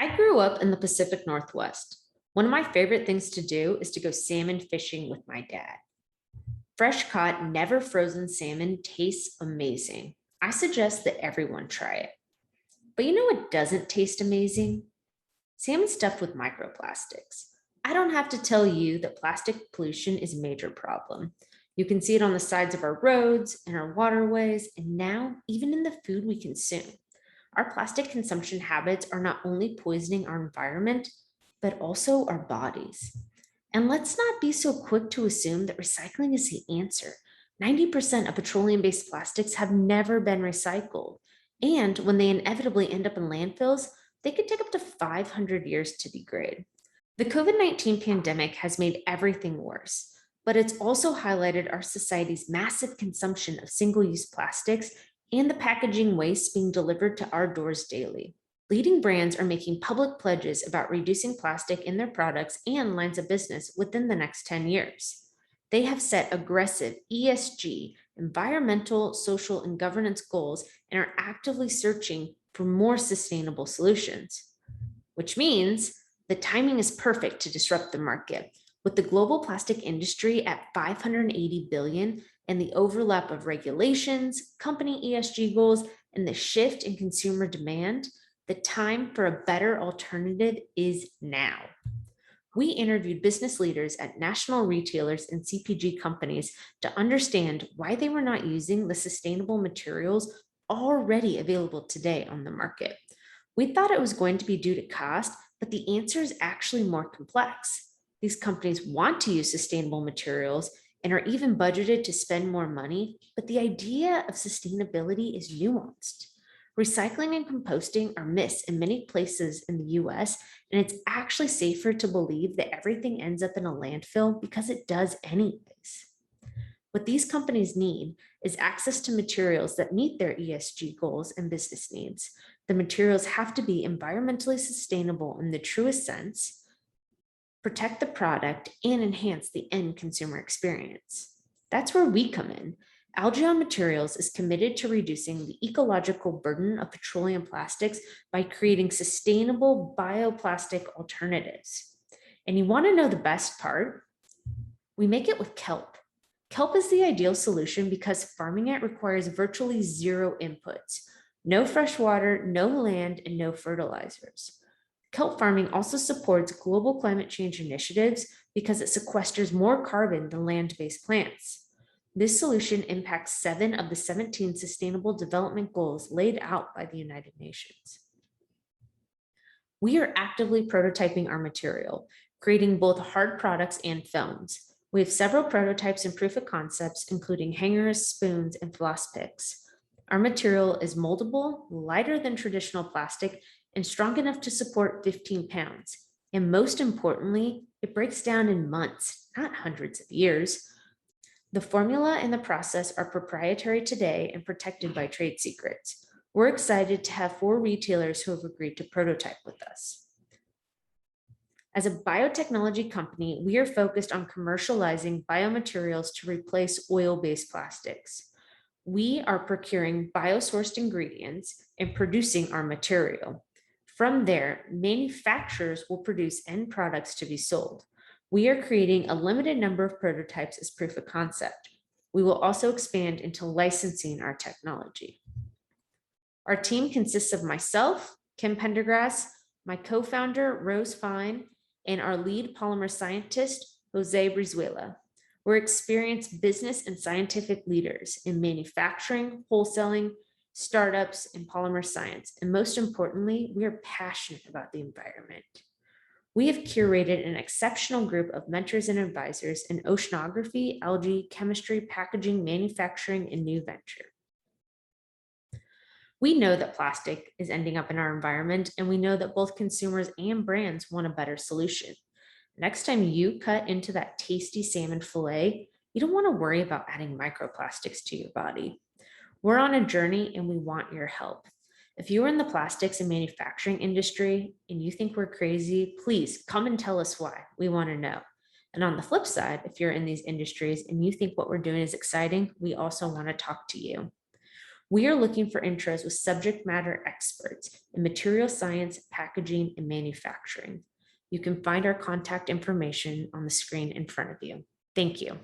I grew up in the Pacific Northwest. One of my favorite things to do is to go salmon fishing with my dad. Fresh caught, never frozen salmon tastes amazing. I suggest that everyone try it. But you know what doesn't taste amazing? Salmon stuffed with microplastics. I don't have to tell you that plastic pollution is a major problem. You can see it on the sides of our roads, in our waterways, and now even in the food we consume. Our plastic consumption habits are not only poisoning our environment, but also our bodies. And let's not be so quick to assume that recycling is the answer. 90% of petroleum based plastics have never been recycled. And when they inevitably end up in landfills, they could take up to 500 years to degrade. The COVID-19 pandemic has made everything worse, but it's also highlighted our society's massive consumption of single use plastics and the packaging waste being delivered to our doors daily. Leading brands are making public pledges about reducing plastic in their products and lines of business within the next 10 years. They have set aggressive ESG, environmental, social, and governance goals and are actively searching for more sustainable solutions, which means the timing is perfect to disrupt the market. With the global plastic industry at 580 billion and the overlap of regulations, company ESG goals, and the shift in consumer demand, the time for a better alternative is now. We interviewed business leaders at national retailers and CPG companies to understand why they were not using the sustainable materials already available today on the market. We thought it was going to be due to cost, but the answer is actually more complex. These companies want to use sustainable materials and are even budgeted to spend more money, but the idea of sustainability is nuanced. Recycling and composting are missed in many places in the US, and it's actually safer to believe that everything ends up in a landfill because it does anyways. What these companies need is access to materials that meet their ESG goals and business needs. The materials have to be environmentally sustainable in the truest sense, protect the product, and enhance the end consumer experience. That's where we come in. Algeon Materials is committed to reducing the ecological burden of petroleum plastics by creating sustainable bioplastic alternatives. And you want to know the best part? We make it with kelp. Kelp is the ideal solution because farming it requires virtually zero inputs, no fresh water, no land, and no fertilizers. Kelp farming also supports global climate change initiatives because it sequesters more carbon than land-based plants. This solution impacts 7 of the 17 Sustainable Development Goals laid out by the United Nations. We are actively prototyping our material, creating both hard products and films. We have several prototypes and proof of concepts, including hangers, spoons, and floss picks. Our material is moldable, lighter than traditional plastic, and strong enough to support 15 pounds. And most importantly, it breaks down in months, not hundreds of years. The formula and the process are proprietary today and protected by trade secrets. We're excited to have 4 retailers who have agreed to prototype with us. As a biotechnology company, we are focused on commercializing biomaterials to replace oil-based plastics. We are procuring biosourced ingredients and producing our material. From there, manufacturers will produce end products to be sold. We are creating a limited number of prototypes as proof of concept. We will also expand into licensing our technology. Our team consists of myself, Kim Pendergrass, my co-founder, Rose Fine, and our lead polymer scientist, Jose Brizuela. We're experienced business and scientific leaders in manufacturing, wholesaling, startups, and polymer science. And most importantly, we are passionate about the environment. We have curated an exceptional group of mentors and advisors in oceanography, algae, chemistry, packaging, manufacturing, and new venture. We know that plastic is ending up in our environment, and we know that both consumers and brands want a better solution. Next time you cut into that tasty salmon fillet, you don't want to worry about adding microplastics to your body. We're on a journey and we want your help. If you are in the plastics and manufacturing industry and you think we're crazy, please come and tell us why. We want to know. And on the flip side, if you're in these industries and you think what we're doing is exciting, we also want to talk to you. We are looking for intros with subject matter experts in material science, packaging, and manufacturing. You can find our contact information on the screen in front of you. Thank you.